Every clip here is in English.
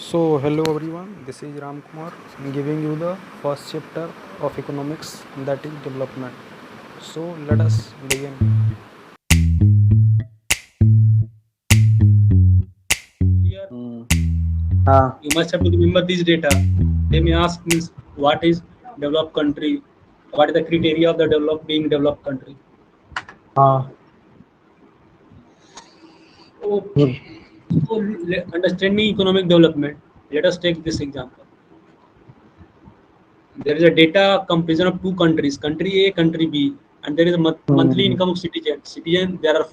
So, hello everyone, this is Ram Kumar giving you the first chapter of economics, that is development. So, let us begin. Here Hmm. हाँ you must have to remember this data. They may ask means what is developed country, what is the criteria of the developed country. हाँ Okay. So understanding economic development. Let us take this example. There is a data comparison of two countries, country A, country B, and there is a monthly hmm, income of citizen. Citizen, there are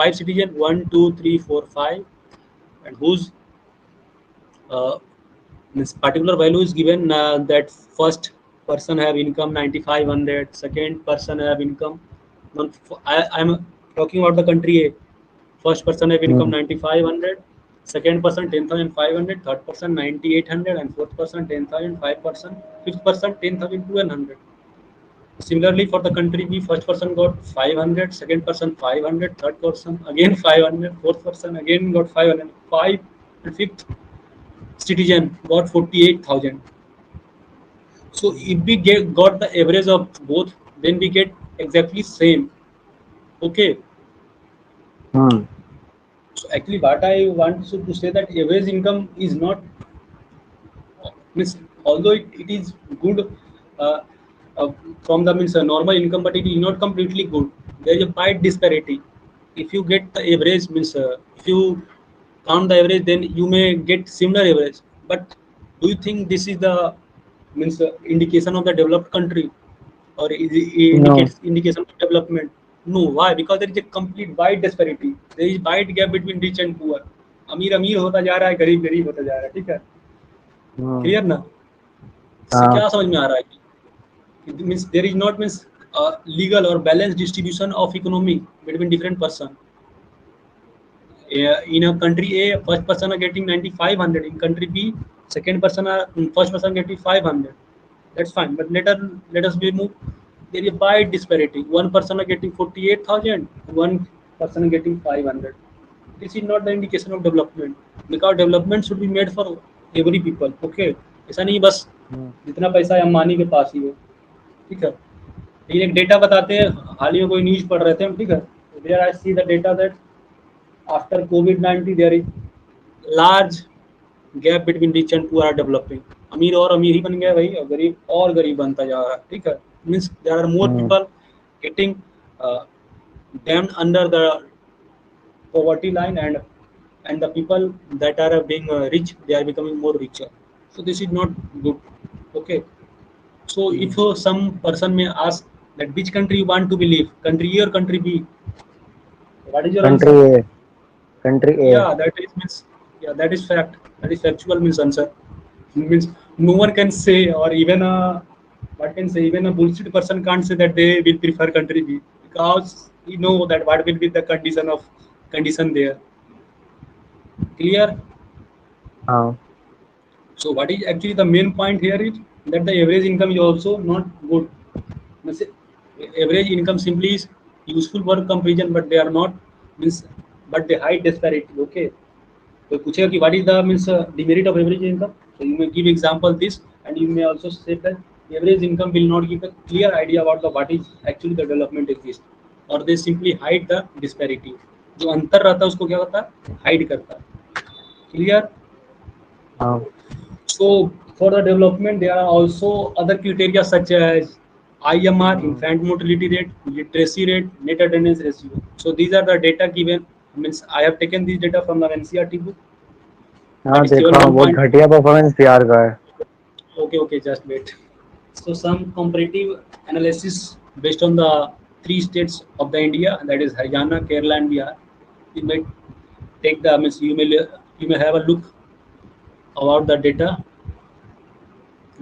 five citizens, 1, 2, 3, 4, 5, and whose this particular value is given that first person have income 9500, second person have income I'm talking about the country A. First person have income hmm, 9500, second person 10,500, third person 9800, and fourth person 10,000, fifth person 10,200. Similarly, for the country B, first person got 500, second person 500, third person again 500, fourth person again got 500, and fifth citizen got 48,000. So if we got the average of both, then we get exactly same. Okay. Hmm, So actually, what I want to say that average income is not means although it is good uh, uh, from the means normal income, but it is not completely good. There is a wide disparity. If you get the average means if you count the average, then you may get similar average. But do you think this is the means indication of the developed country, or is it no, indicates indication of development? No. Why? Because there is a complete wide disparity. There is wide gap between rich and poor. अमीर अमीर होता जा रहा है, गरीब गरीब होता जा रहा है. ठीक है, हम्म, क्लियर ना? इससे हाँ क्या समझ में आ रहा है कि means there is not means legal or balanced distribution of economy between different person. In a country A, first person are getting 9,500. In country B, second person are first person getting 500. That's fine. But let us be move. There is a wide disparity. One person are getting 48,000. One person are getting 500. This is not the indication of development, because development should be made for every people. Okay. ऐसा नहीं बस हम्म, जितना पैसा है अंबानी के पास ही हो. ठीक है. लेकिन एक डेटा बताते हैं, हाल ही में कोई न्यूज पढ़ रहे थे हम. ठीक है. There I see the data that after COVID-19 there is large gap between rich and poor are developing. अमीर और अमीर ही बन गया भाई, और गरीब और गरीब बनता जा रहा है. ठीक है. Means there are more hmm, people getting damned under the poverty line, and the people that are being rich, they are becoming more richer. So this is not good. Okay. So if hmm, some person may ask that which country you want to believe, country A or country B, what is your country answer? A country A Yeah, that is means, yeah, that is fact. That is factual means answer. Means no one can say, or even a what can say, even a bullshit person can't say that they will prefer country B, because you know that what will be the condition there. Clear? हाँ So what is actually the main point here is that the average income is also not good. Means average income simply is useful for comparison, but they are not means, but they hide disparity. Okay. कोई पूछेगा कि what is the means demerit of average income, so you may give example this, and you may also say that average income will not give a clear idea about the what is actually the development exist, or they simply hide the disparity. जो अंतर रहता है उसको क्या होता है, hide करता है. क्लियर? हाँ So for the development, there are also other criteria such as IMR, hmm, infant mortality rate, literacy rate, net attendance ratio. So these are the data given. Means I have taken this data from the NCERT book. That हाँ is देखा table हूँ, बहुत 1. घटिया performance Bihar का है. Okay, okay, just wait. So some comparative analysis based on the three states of the India, that is Haryana, Kerala, and Bihar. You may take the means you may have a look about the data,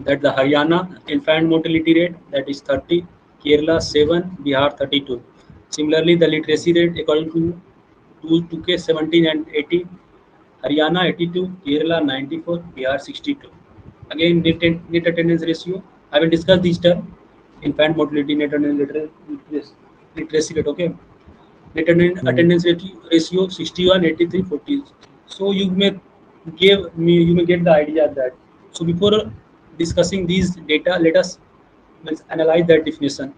that the Haryana infant mortality rate that is 30, Kerala 7, Bihar 32. Similarly, the literacy rate according to 2K 17 and 18, Haryana 82, Kerala 94, Bihar 62. Again, net attendance ratio. I will discuss this term: infant mortality, net attendance literacy rate. Okay, net hmm, attendance ratio 61, 83, 40. So you may give me, you may get the idea that. So before discussing these data, let us analyze that definition.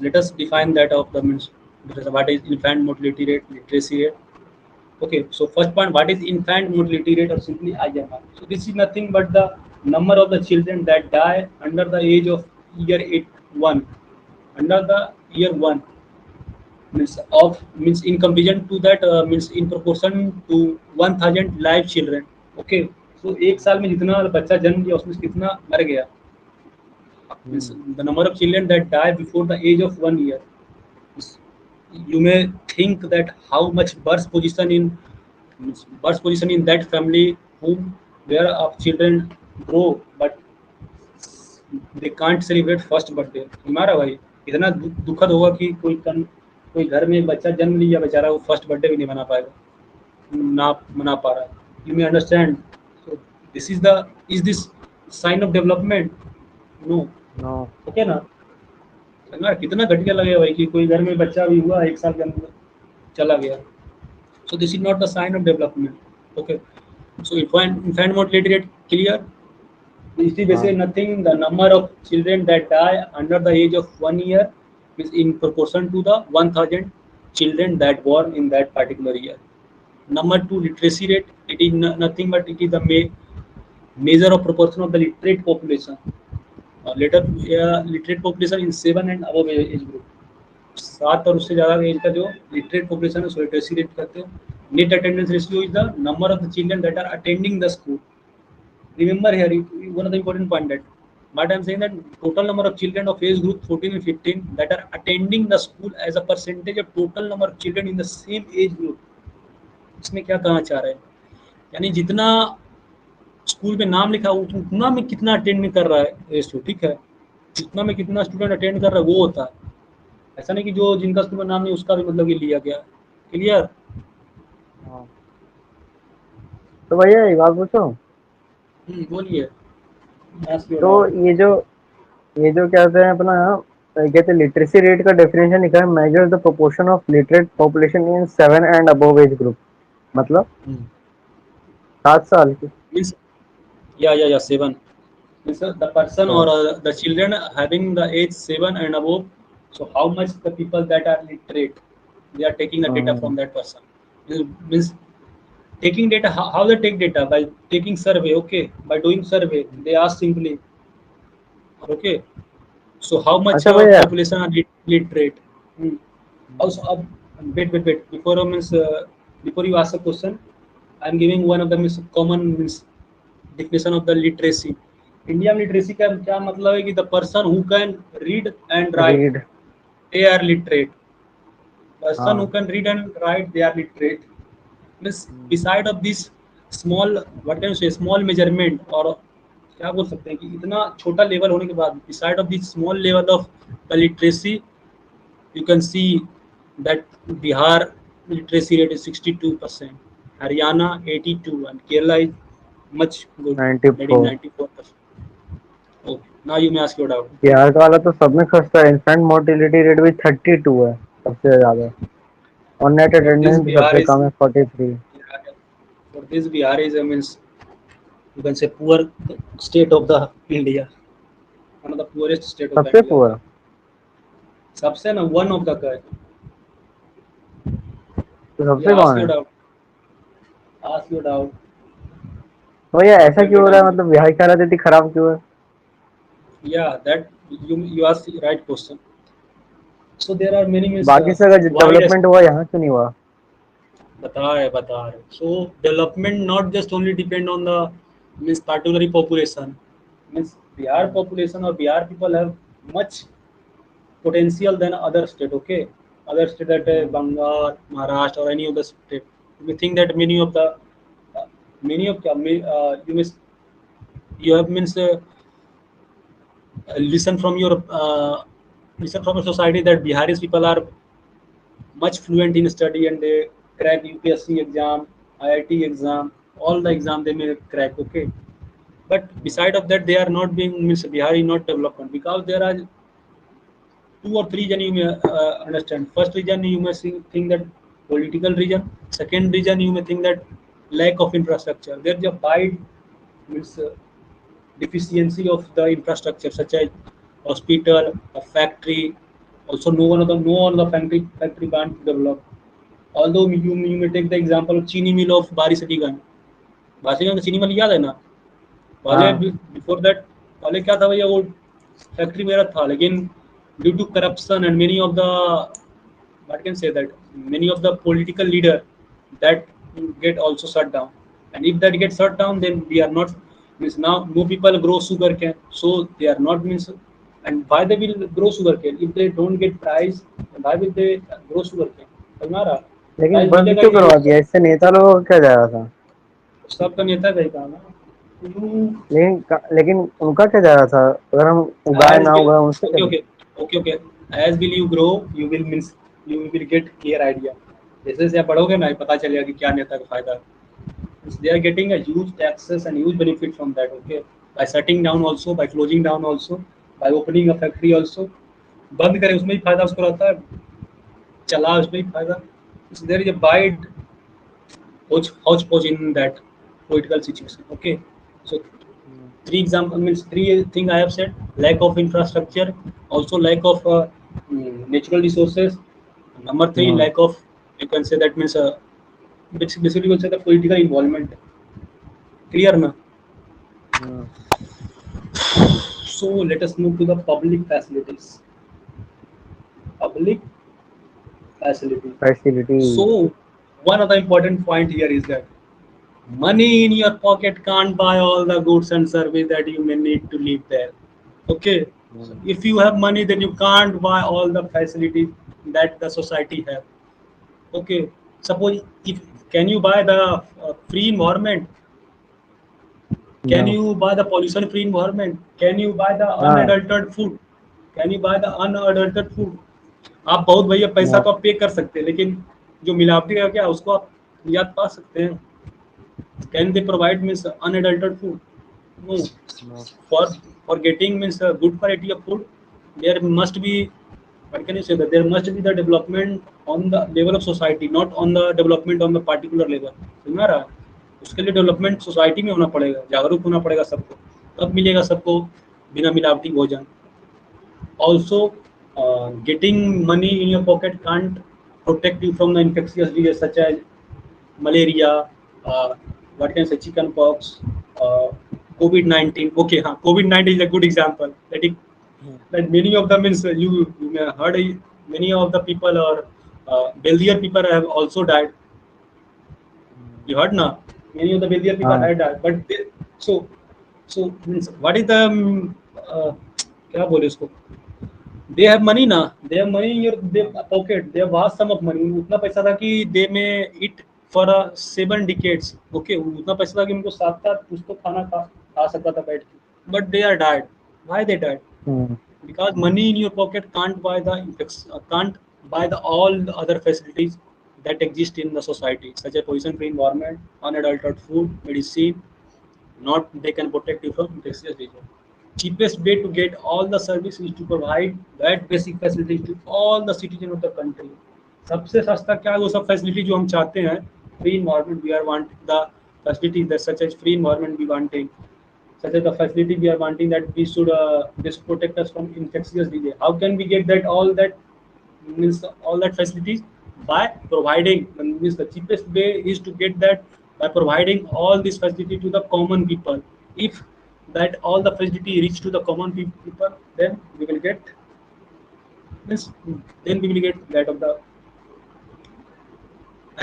Let us define that of the means what is infant mortality rate, literacy rate. Okay, so first point, what is infant mortality rate or simply IMR? So this is nothing but the number of the children that die under the age of year 1, under the year 1, means in comparison to that means in proportion to 1000 live children. Okay, so एक साल में जितना बच्चा जन्म लिया उसमें से कितना मर गया, means Hmm. the number of children that die before the age of 1 year. You may think that how much birth position in that family whom where of children grow, but they can't celebrate first birthday. हमारा भाई इतना दुखद होगा कि कोई घर में एक बच्चा जन्म लिया बेचारा, वो फर्स्ट बर्थडे भी नहीं मना पाएगा, ना मना पा रहा है. You may understand. So this is the, is this sign of development? No. No. Okay ना. ना कितना घटिया लगेगा भाई कि कोई घर में बच्चा भी हुआ एक साल के अंदर चला गया. So this is not the sign of development. Okay. So infant mortality rate clear. This is basically हाँ. nothing. The number of children that die under the age of 1 year is in proportion to the 1000 children that born in that particular year. Number two, literacy rate. It is nothing but it is the measure of proportion of the literate population. Later, literate population in 7 and above age group. 7 और उससे ज़्यादा as का जो literate population है उसको literacy rate कहते हैं. Net attendance ratio is the number of the children that are attending the school. Remember here, one of the important point that but I'm saying that total number of children of age group 14 and 15 that are attending the school as a percentage of total number of children in the same age group. इसमें क्या कहना चाह रहे हैं, यानी जितना school में नाम लिखा उतना में कितना अटेंड कर रहा है रेशियो. ठीक है, जितना में कितना स्टूडेंट अटेंड कर रहा है वो होता है. ऐसा नहीं कि जो जिनका स्कूल में नाम नहीं उसका भी मतलब ये लिया गया. क्लियर. हाँ. तो भैया एक बात पूछो. बोलिए. Ask your तो doubt. ये जो कहते हैं अपना कहते हैं लिटरेसी रेट का डेफिनेशन लिखा है, measure the proportion of literate population in 7 and above age group, मतलब 7 साल की. Means yeah 7. Means the person or अच्छा. the children having the age 7 and above. So how much the people that are literate, they are taking the data from that person. Means taking data, how they take data? By taking survey. Okay, by doing survey they ask simply. Okay, so how much अच्छा भैया. population are literate. Also wait before before you ask a question, I'm giving one of the common definition of the literacy. India में literacy का क्या मतलब है कि the person who can read and write read. They are literate. Person who हाँ. Can read and write they are literate. Means beside of this small what can say small measurement, और क्या बोल सकते हैं कि इतना छोटा लेवल होने के बाद beside of this small level of the literacy you can see that Bihar literacy rate is 62%, Haryana 82, and Kerala is much good, that is 94. 94%. Okay, now you may ask your doubt. Bihar का वाला तो सब में सस्ता है. Infant mortality rate भी 32 है, सबसे ज्यादा. और net For this attendance Bihar सबसे is, कम है, 43. for this Bihar is means you can say poor state of the India, one of the poorest state of the सबसे India. पुअर. सबसे ना one of the का. तो सबसे Yeah, ask कौन your है? doubt. Ask your doubt. तो ये ऐसा Take क्यों your हो रहा है, time. मतलब बिहार की हालत इतनी खराब क्यों है? Yeah, that you ask the right question. So there are many means बाकी से अगर wide. डेवलपमेंट हुआ, यहाँ क्यों नहीं हुआ? बता रहे. So development not just only depend on the means particular population. Means Bihar population or Bihar people have much potential than other state. Okay, other state that Bengal, Maharashtra or any other state. We think that many of you have means listen from your listen from a society that Biharis people are much fluent in study and they crack UPSC exam, IIT exam, all the exam they may crack. Okay, but beside of that, they are not being means Bihari not development because there are two or three reason you may understand. First reason you may think that political reason. Second reason you may think that lack of infrastructure. There is a wide means deficiency of the infrastructure such as hospital, a factory. Also, no one of the factory can't develop. Although you may take the example of चीनी मिल of बारिशलीगंज. बारिशलीगंज का चीनी मिल याद है ना? पहले हाँ before that पहले क्या था भैया, वो फैक्ट्री वगैरह था, लेकिन due to corruption and many of the what can say that many of the political leader that get also shut down, and if that gets shut down then we are not means now no people grow sugar cane, so they are not means, and why they will grow sugar cane if they don't get price, why will they grow sugar cane? समझ में आ रहा? लेकिन price बंद मिलेगा क्यों ही करवा नहीं, दिया, इससे नेता लोगों को क्या जाएगा था? सबका नेता का ही काम है। लेकिन उनका क्या जाएगा था, अगर हम उगाए as ना will उगाए उनसे क्या? okay okay okay as will you grow you will means you will get clear idea, जैसे जैसे आप बढ़ोगे ना पता चलेगा कि क्या नेता का फायदा है। They are getting a huge taxes and huge benefit from that, okay, by shutting down also, by closing down also, by opening a factory also, बंद करें उसमें भी फायदा उसको रहता है, चला उसमें भी फायदा। So there is a wide hodgepodge in that political situation, okay. So three example means three thing I have said: lack of infrastructure, also lack of natural resources. Number three, hmm, lack of, you can say that means basically you can say the political involvement. Clear na? Hmm, So let us move to the public facilities. Public facility. Facility. So one of the important point here is that money in your pocket can't buy all the goods and service that you may need to live there. Okay. So if you have money, then you can't buy all the facilities that the society have. Okay. Suppose if can you buy the free environment? Can no. you buy the pollution-free environment? Can you buy the हाँ। unadulterated food? Can you buy the unadulterated food? आप बहुत भैया पैसा no. तो आप पे कर सकते हैं, लेकिन जो मिलावटी है क्या उसको आप याद पा सकते हैं? Can they provide means unadulterated food? No. No. For for getting means a good quality of food, there must be, what can you say, that there must be the development on the level of society, not on the development on the particular level. समझ में आ रहा है? उसके लिए development society में होना पड़ेगा, जागरूक होना पड़ेगा सबको, तब मिलेगा सबको बिना मिलावटी भोजन। Also, getting money in your pocket can't protect you from the infectious disease such as malaria, uh, what can I say, chicken pox, COVID-19. Okay, huh, COVID-19 is a good example. That many of them means you may have heard many of the people or wealthier people have also died. You heard na? Many of the wealthier people हाँ। had died, but so means what is the क्या बोले उसको, they have money na, they have money in their pocket, they have vast sum of money, उतना पैसा था कि they may eat for 7 decades, okay, उतना पैसा था कि उनको 7 साल कुछ तो खाना खा सकता था बैठ के, but they are died. Why they died? Hmm, Because money in your pocket can't buy the all the other facilities that exist in the society, such as pollution free environment, unadulterated food, medicine, not they can protect you from infectious disease. Cheapest way to get all the service is to provide that basic facilities to all the citizens of the country. सबसे सस्ता क्या है वो सब facility जो हम चाहते हैं, free environment we are want the facilities that such as free environment we wanting, such as the facility we are wanting that we should this protect us from infectious disease. How can we get that all that means all that facilities? By providing, means the cheapest way is to get that by providing all this facility to the common people. If that all the facility reach to the common people, then we will get means then we will get that of the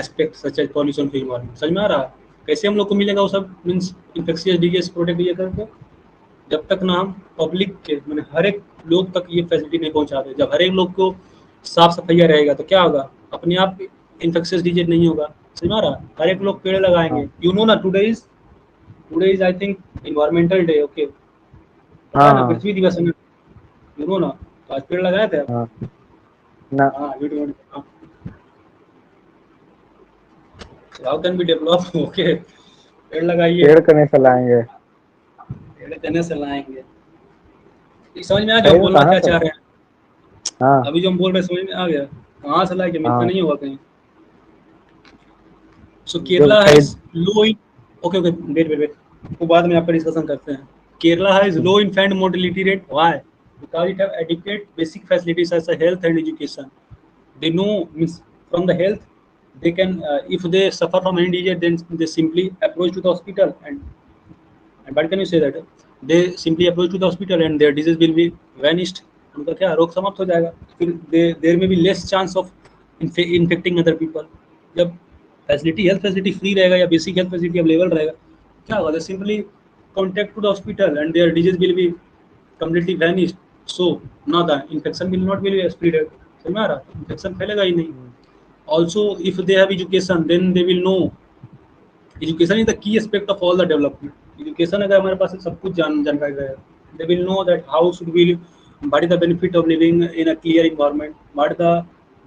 aspect such as pollution free environment. समझ में आ रहा है कैसे हम लोग को मिलेगा वो सब मीन्स इन्फेक्शियस डिजीज प्रोटेक्ट ये करके? जब तक ना हम पब्लिक के मैंने हर एक लोग तक ये फैसिलिटी नहीं पहुंचाते, जब हर एक लोग को साफ सफाइया रहेगा तो क्या होगा, अपने आप इन्फेक्शियस डिजीज नहीं होगा। समझ में आ रहा है? हर एक लोग पेड़ हाँ। लगाएंगे, यू नो ना, today is I think environmental day, okay, पता है ना, हाँ। पृथ्वी दिवस है, यू नो ना, तो आज पेड़ लगाए थे आप? हाँ। ना। हाँ, you don't, how can be develop, okay, पेड़ लगाइए, पेड़ कने से लाएंगे? पेड़ कहने से लाएंगे। ये समझ में आ गया सही हम में बोलना कहाँ क्या से चाह लाए? रहे हैं? हाँ। अभी जो हम बोल रहे हैं समझ में आ गया, कहाँ से लाएंगे, मिलता हाँ। नहीं होगा कहीं। So जो Kerala खरीद has low in, okay, wait. वो बाद में आपका डिस्कशन करते हैं. Kerala has low infant mortality rate. Why? Because it have adequate basic facilities as a health and education. They know, means from the health, they can, if they suffer from any disease, then they simply approach to the hospital, and what can you say that they simply approach to the hospital and their disease will be vanished. उनका क्या रोग समाप्त हो जाएगा. फिर देर में भी less chance of infecting other people. जब फैसिलिटी, हेल्थ फैसिलिटी फ्री रहेगा या बेसिक हेल्थ फैसिलिटी अवेलेबल रहेगा, क्या होगा, they simply contact to the hospital and there disease will be completely vanished. So now the infection will not be spread. समझ में आ रहा, infection फैलेगा ही नहीं. Also, if they have education, then they will know. Education is the key aspect of all the development. Education अगर हमारे पास सब कुछ जानकारी रहे, they will know that how should we live, what is the benefit of living in a clear environment, what is the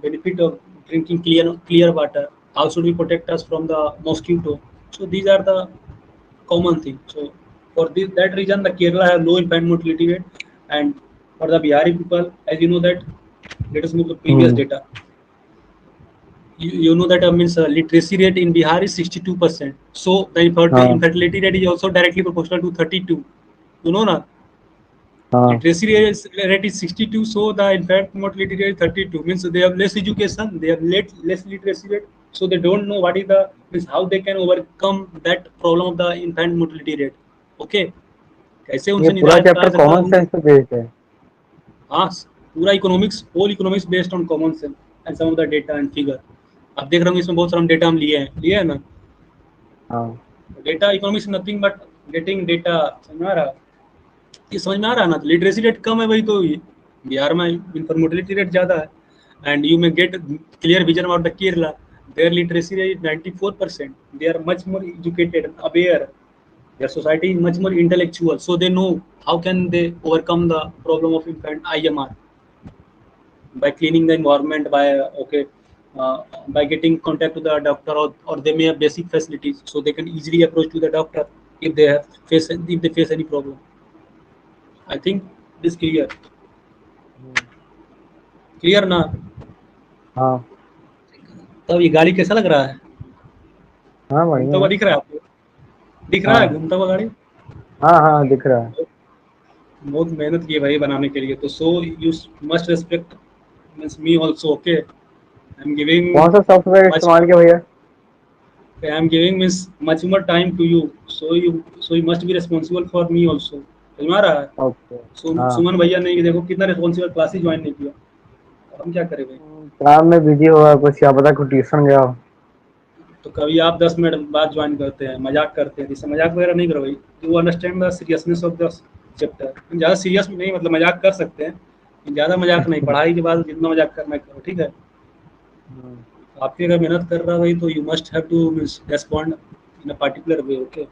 benefit of drinking clear water, how should we protect us from the mosquito. So these are the common things. So for that reason, the Kerala have low infant mortality rate, and for the Bihari people, as you know that, let us move to previous data. You know that means literacy rate in Bihar is 62%. So the हाँ infertility rate is also directly proportional to 32. You know na? हाँ Literacy rate is 62, so the infant mortality rate is 32. Means they have less education, they have less literacy rate, so they don't know what is the, means how they can overcome that problem of the infant mortality rate. Okay, कैसे ये उनसे पूरा निजात पाया chapter जा सकता common है. Sense पे बेस्ड है. हाँ, पूरा economics, whole economics based on common sense and some of the data and figure. आप देख रहे हो इसमें बहुत सारा डेटा हम लिए हैं ना. हाँ data economics nothing but getting data. समझ में आ रहा, ये समझ में आ रहा ना. तो लिटरेसी रेट कम है, वही तो बिहार में इनफॉर्मेटिलिटी रेट ज़्यादा है. And you may get clear vision about the Kerala. There literacy rate 94%. They are much more educated, aware. Their society is much more intellectual, so they know how can they overcome the problem of infant IMR by cleaning the environment, by by getting contact to the doctor, or they may have basic facilities, so they can easily approach to the doctor if they face any problem. I think this clear ना. हाँ तब ये गाड़ी कैसा लग रहा है, हाँ घूमता बढ़िया हुआ है. दिख रहा है आपको? दिख रहा है हाँ घूमता हुआ गाड़ी? हाँ हाँ दिख रहा है. बहुत मेहनत की है भाई बनाने के लिए, तो so you must respect means me also. Okay, I am giving कौन सा सॉफ्टवेयर much इस्तेमाल किया भैया? I am giving means much more time to you, so you must be responsible for me also. समझ में आ रहा है? ओके. हाँ सुमन भैया ने ये देखो कितना रिस्पॉन्सिबल, क्लासेस ज्वाइन नहीं किया, हम क्या करें भाई. काम में बिजी होगा कुछ, क्या पता कुछ ट्यूशन गया हो. तो कभी आप 10 मिनट बाद ज्वाइन करते हैं, मजाक करते हैं, इससे मजाक वगैरह नहीं करो भाई. You understand the seriousness of the chapter. ज़्यादा सीरियस में नहीं, मतलब मजाक कर सकते हैं, ज़्यादा मजाक नहीं. पढ़ाई के बाद जितना मजाक करना है करो, ठीक है. आपकी अगर मेहनत कर रहा है भाई, तो you must have to respond in a particular way. Okay,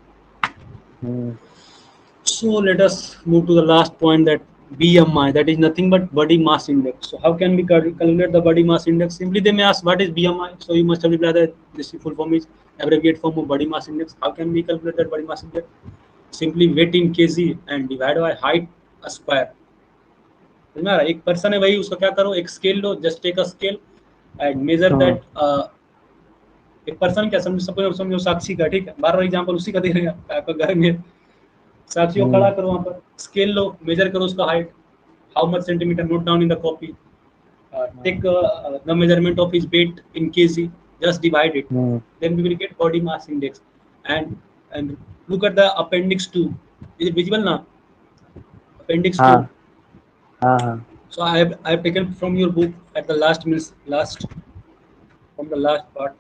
so let us move to the last point, that BMI, that is nothing but body mass index. So how can we calculate the body mass index? Simply they may ask what is BMI, so you must have replied that this full form is abbreviate form of body mass index. How can we calculate that body mass index? Simply weight in kg and divide by height square. समझ रहा, एक person है भाई, उसका क्या करो, एक scale लो, just take a scale and measure that. एक पर्सन क्या समझो साक्षी का, ठीक है, बार बार एग्जाम्पल उसी का दे रहे हैं. आपका घर में साक्षी को खड़ा करो, वहाँ पर स्केल लो, मेजर करो उसका height, how much centimetre, note down in the copy. Take the measurement of his weight in kg, just divide it, then we will get body mass index. And look at the appendix 2. Is it visible now? Appendix 2. हाँ हाँ हाँ. So I have taken from your book at the last, means last, from the last part.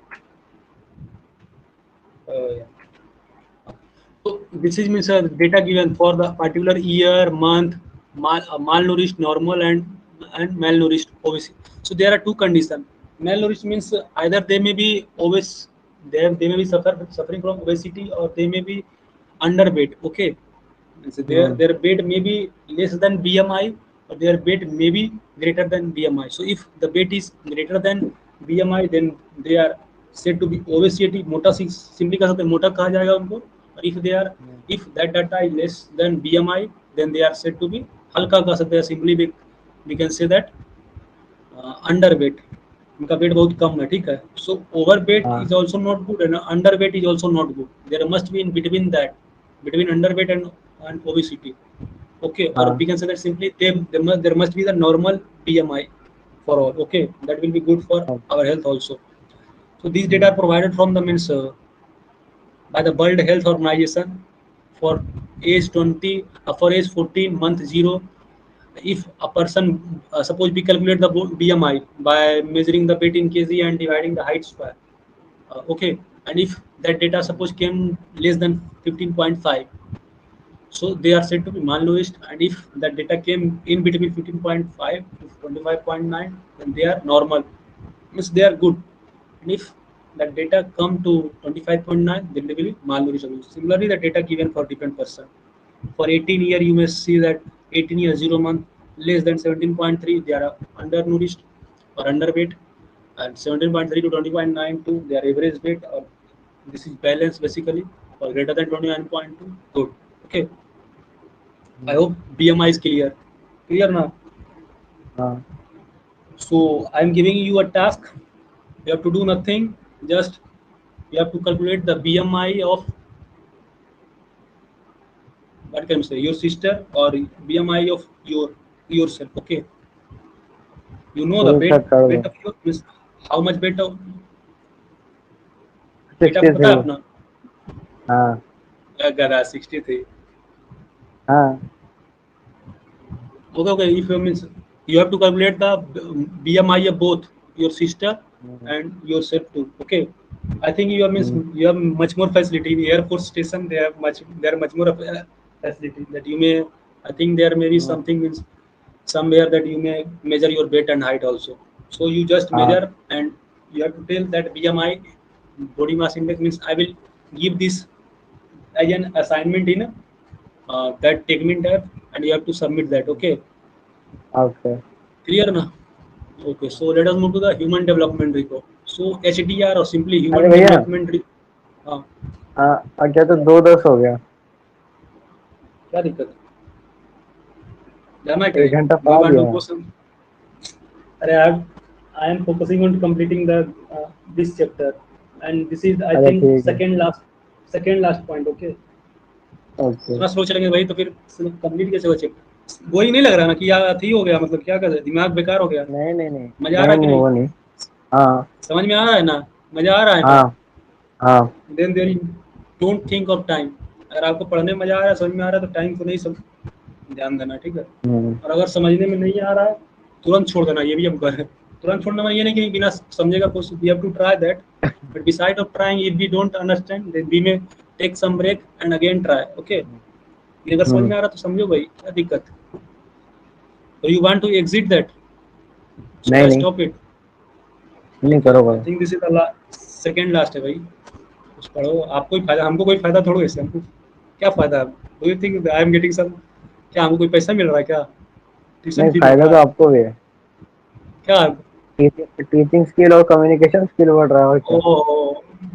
Yeah. So this is means data given for the particular year, month, malnourished, normal, and malnourished, obviously. So there are two conditions. Malnourished means either they may be obese, they may be suffering from obesity, or they may be underweight. Okay, so their weight may be less than BMI, or their weight may be greater than BMI. So if the weight is greater than BMI, then they are said to be obesity. मोटा simply कह सकते हैं, मोटा कहा जाएगा उनको. Or if that data is less than BMI, then they are said to be हल्का कह सकते हैं. Simply we can say that underweight. उनका वेट बहुत कम है, ठीक है। सो ओवर वेट हाँ is also not good and underweight is also not good, there must be in between that, between underweight and obesity, okay, or हाँ we can say that simply there must be the normal BMI for all, okay, that will be good for हाँ our health also. So these data hmm, are provided from the means by the World Health Organization for age 20, for age 14 month 0. If a person suppose we calculate the BMI by measuring the weight in kg and dividing the height square, okay, and if that data suppose came less than 15.5, so they are said to be malnourished, and if that data came in between 15.5 to 25.9, then they are normal, means they are good. And if that data come to 25.9, then they will be malnourished. Similarly, the data given for different person. For 18 year, you may see that 18 year 0 month less than 17.3, they are undernourished or underweight, and 17.3 to 20.92, they are average weight, or this is balance basically, or greater than 29.2, good. Okay, I hmm, hope BMI is clear. Clear now. हाँ So I am giving you a task. You have to do nothing. Just you have to calculate the BMI of, what can I say, your sister, or BMI of yourself. Okay. You know the ठीक है, कर दो। weight of your, means how much weight आपको पता 63। है अपना? हाँ गधा 63. हाँ Okay, okay. If you means you have to calculate the BMI of both your sister hmm, and yourself too. Okay. I think you are means hmm, you have much more facility in Air Force Station. They are much more of facility that you may. I think there may be hmm, something means somewhere that you may measure your weight and height also. So you just हाँ measure and you have to tell that BMI, body mass index, means I will give this as an assignment in that Techmin tab, and you have to submit that. Hmm, Okay. Okay. Clear na? Okay, so let us move to the human development report. So HDR or simply अरे human भैया, development हाँ, क्या तो 2:10 हो गया। क्या दिक्कत है? जाना है 1 कहीं? घंटा Do you पा want to दिया। go some? अरे I am focusing on completing the this chapter, and this is I अच्छा think ठीक है। second last point. Okay, okay. इतना स्लो चलेंगे भाई तो फिर कंप्लीट कैसे हो चैप्टर? वही नहीं लग रहा ना कि यार अथी हो गया, मतलब क्या कर दिमाग बेकार हो गया? नहीं नहीं नहीं, मजा आ रहा नहीं है कि नहीं नहीं? वो नहीं। हाँ समझ में आ रहा है ना? मजा आ रहा है ना? हाँ हाँ। Then there don't think of time. अगर आपको पढ़ने में मजा आ रहा है, समझ में आ रहा है, तो टाइम को नहीं ध्यान देना, ठीक है। हम्म, और अगर समझने में नहीं आ रहा है, तुरंत छोड़ देना, ये भी हम करें। तुरंत छोड़ना मतलब ये नहीं कि बिना समझेगा कुछ, we have to try that, but beside of trying if we don't understand then we may take some break and again try. Okay, अगर समझ हम्म, में आ रहा तो समझो भाई, क्या दिक्कत है? तो you want to exit that, should नहीं आई नहीं स्टॉप इट? नहीं, ओके करो ओके, आई करो। Think this is the second last है भाई। कुछ पढ़ो, आपको ही फायदा, हमको कोई फायदा थोड़ा, इससे हमको क्या फायदा? Do you think I am getting some? क्या हमको कोई पैसा मिल रहा है क्या? ट्यूशन नहीं, फी मिल फायदा रहा तो है आपको भी है। क्या? टीचिंग स्किल और कम्युनिकेशन स्किल बढ़ रहा है, और ओ क्या।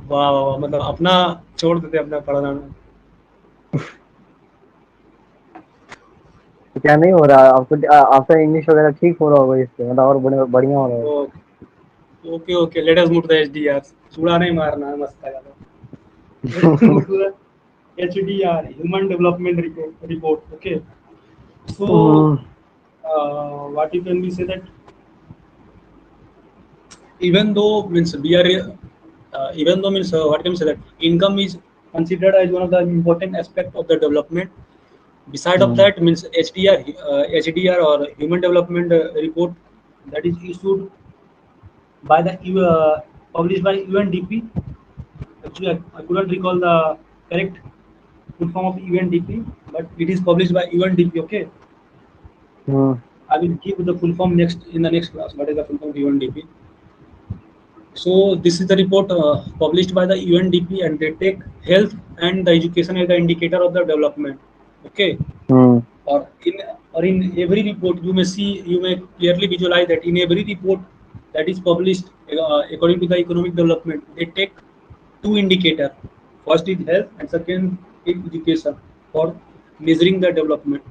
वाह वाह वाह, मतलब अपना छोड़ देते अपना पढ़ना। तो क्या नहीं हो रहा आपको? आपका इंग्लिश वगैरह ठीक हो रहा होगा इससे, मतलब और बढ़िया हो रहा होगा। Okay okay, let us move to the HDR. चूड़ा नहीं मारना है, मस्त है। Let us move to the HDR, human development report. Okay, so hmm, what you can be say that even though means we are even though means what can we say that income is considered as one of the important aspect of the development. Beside of hmm, that means HDR or human development report, that is issued by the published by UNDP. Actually, I couldn't recall the correct full form of UNDP, but it is published by UNDP. Okay, hmm, I will give the full form next in the next class. What is the full form of UNDP? So this is the report published by the UNDP, and they take health and the education as the indicator of the development. Okay, hmm, or in every report you may see, you may clearly visualize that in every report that is published according to the economic development, they take two indicator. First is health and second is education for measuring the development.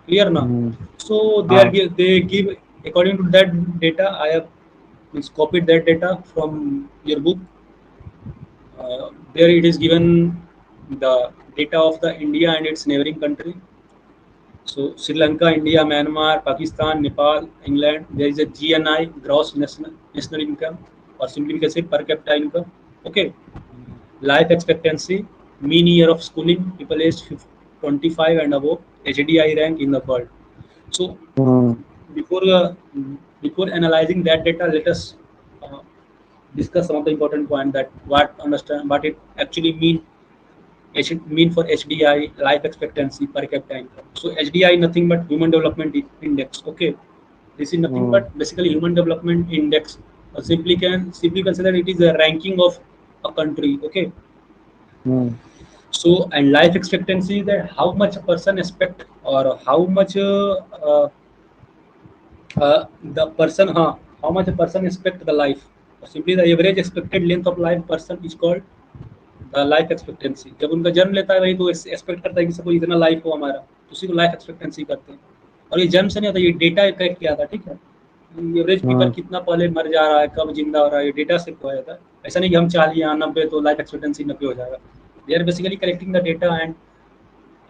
Clear now? Hmm, So हाँ they give according to that data. I have means copied that data from your book. There it is given the data of the India and its neighboring country. So Sri Lanka, India, Myanmar, Pakistan, Nepal, England. There is a GNI, gross national income, or simply we can say per capita income. Okay, life expectancy, mean year of schooling, people aged 25 and above, HDI rank in the world. So Hmm. before uh, before analyzing that data, let us uh, discuss some of the important point that what it actually mean for HDI, life expectancy per capita income. So HDI nothing but Human Development Index. Okay, this is nothing Hmm. but basically Human Development Index. Simply consider it is a ranking of a country. Okay, Hmm. so and life expectancy is that how much a person expect or how much the person how much a person expect the life. Simply the average expected length of life person is called life expectancy जब उनका जन्म लेता है वही तो expect करता है कि सबको इतना लाइफ हो हमारा तो उसी को लाइफ एक्सपेक्टेंसी करते हैं और ये जन्म से नहीं होता ये डेटा कलेक्ट किया था ठीक है एवरेज पीपल Hmm. कितना पहले मर जा रहा है कब जिंदा हो रहा है ये डेटा से खोया जाता है ऐसा नहीं कि हम चाह लिए 90 तो लाइफ एक्सपेक्टेंसी 90 हो जाएगा they are basically collecting the data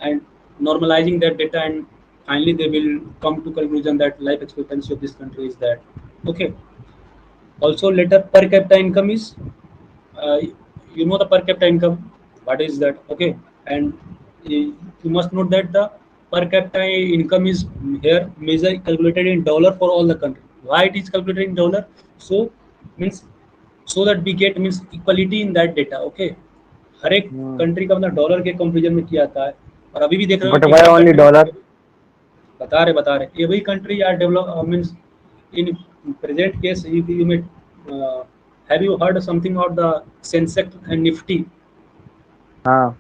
and normalizing that data and finally they will come to conclusion that life expectancy of this country is that okay also later per capita income is uh, you know the per capita income what is that okay and you must note that the per capita income is here measure calculated in dollar for all the country why it is calculated in dollar so means so that we get means equality in that data okay हर एक Hmm. Country का मतलब dollar के comparison में किया जाता है और अभी भी देख रहे हो But कि why her only country dollar? बता रहे every country are develop means in present case you may have you heard something about the Sensex and Nifty हाँ.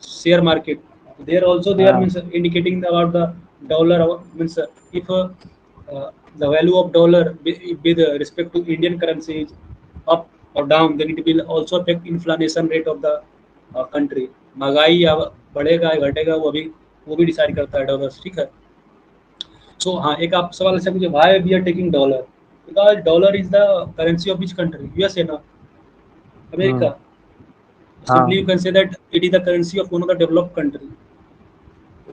share market there also they are हाँ. means indicating about the dollar means if the value of dollar with respect to Indian currency is up or down then it will also affect inflation rate of the country महंगाई या बढ़ेगा या घटेगा वो भी decide करता है dollar ठीक है सो हाँ एक आप सवाल ऐसा मुझे why we are taking dollar because dollar is the currency of which country USA ना Hmm. अमेरिका हाँ. simply you can say that it is the currency of one of the developed country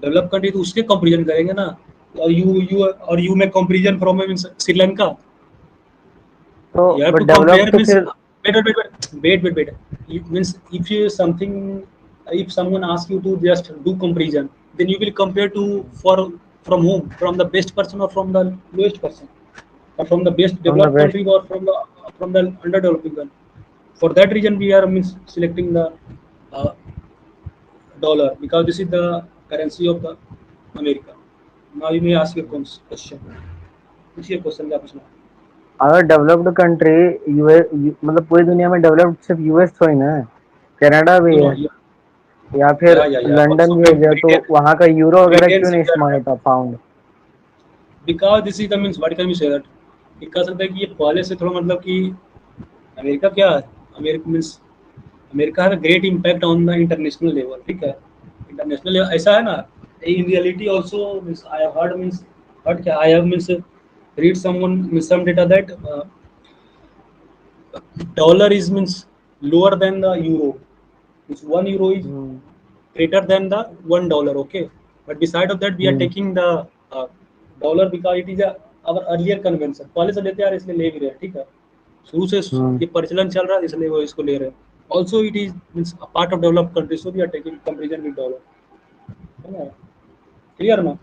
develop country तो उसके comparison करेंगे ना और you में comparison from means Sri Lanka तो you have to but develop compare तो means फिर. wait. It means if you something if someone asks you to just do comparison then you will compare to for from whom from the best person or from the lowest person or from the best From the developed west. country or from the underdeveloping country for that reason we are means selecting the uh, dollar because this is the currency of the America. Now you may ask your question. Which your question का पूछना? अगर developed country US मतलब पूरी दुनिया में developed सिर्फ US थोड़ी ना है, कनाडा भी No, है no, yeah, या फिर yeah. लंदन Also, भी है जो, तो Britain, वहाँ का यूरो वगैरह Britain क्यों नहीं similar इस्तेमाल है. होता pound? Because this is the means what can we say that? ये कह सकते हैं कि ये पहले से थोड़ा मतलब कि अमेरिका क्या है? America means America have great impact on the international level ठीक है इंटरनेशनल लेवल ऐसा है ना in reality also means I have heard means heard क्या I have means read someone some data that dollar is means lower than the euro means 1 euro is hmm. greater than the $1 okay but beside of that we are hmm. taking the uh, dollar because it is our earlier convention पहले से लेते आ रहे इसलिए ले भी रहे हैं ठीक है शुरू से हम्म. ये प्रचलन चल रहा है इसलिए वो इसको ले रहे हैं also it is means a part of developed countries so we are taking comparison with dollar है ना क्लियर ना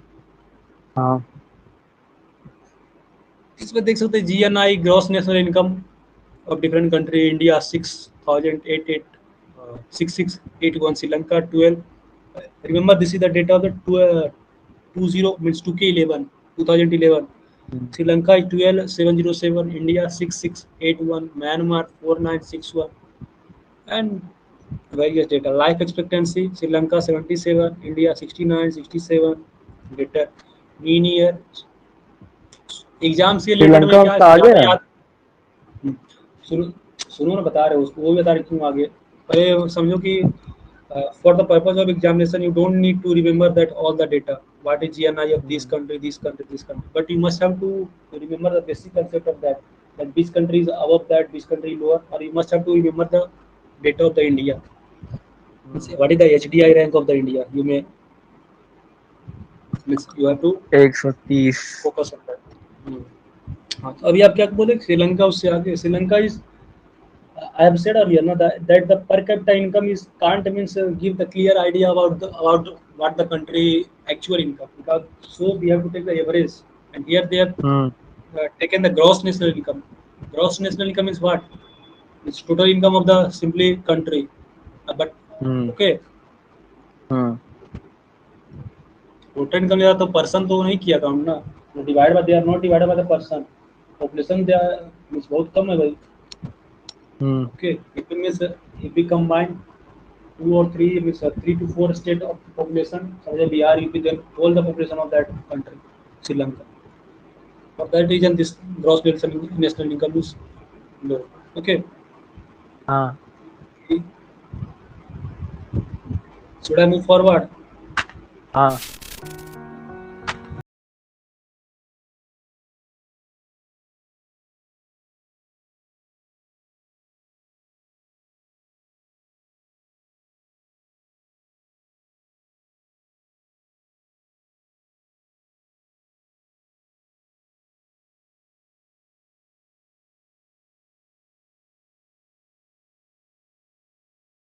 हाँ. इसमें देख सकते हैं GNI gross national income of different country India 6,886,881 Sri Lanka 12 remember this is the data of the 20 means 2K11 2011 hmm. Sri Lanka is 12707 India 6681 Myanmar 4961 and various data life expectancy Sri Lanka 77 India 69 67 data mean year exam से related में श्रीलंका क्या है तो आगे ज़्यादा है. याद सुनो सुनो ना बता रहे हो उसको वो भी बता रही क्यों आगे पहले समझो कि for the purpose of examination you don't need to remember that all the data what is GNI of hmm. This country but you must have to remember the basic concept of that that which country is above that, which country lower, or you must have to remember the data of the India. Means what is the HDI rank of the India? You may means you have to 130. focus on that. Hmm. हाँ, तो अभी आप क्या बोले श्रीलंका उससे आगे Sri Lanka is I have said earlier no, that the per capita income is can't means give the clear idea about what the country actual income because so we have to take the average and here they have Hmm. taken the gross national income. Gross national income is what? It's total income of the simply country. But Hmm. okay, Hmm. Total income ज्यादा तो person तो नहीं किया count ना divide by they are not divided by the person population they are means बहुत कम है भाई Hmm. Okay it means if we combine two or three means 3 to 4 state of population such as Bihar, UP, then all the population of that country, Sri Lanka. For that reason, this gross national income is low. Okay, हाँ. should I move forward? हाँ.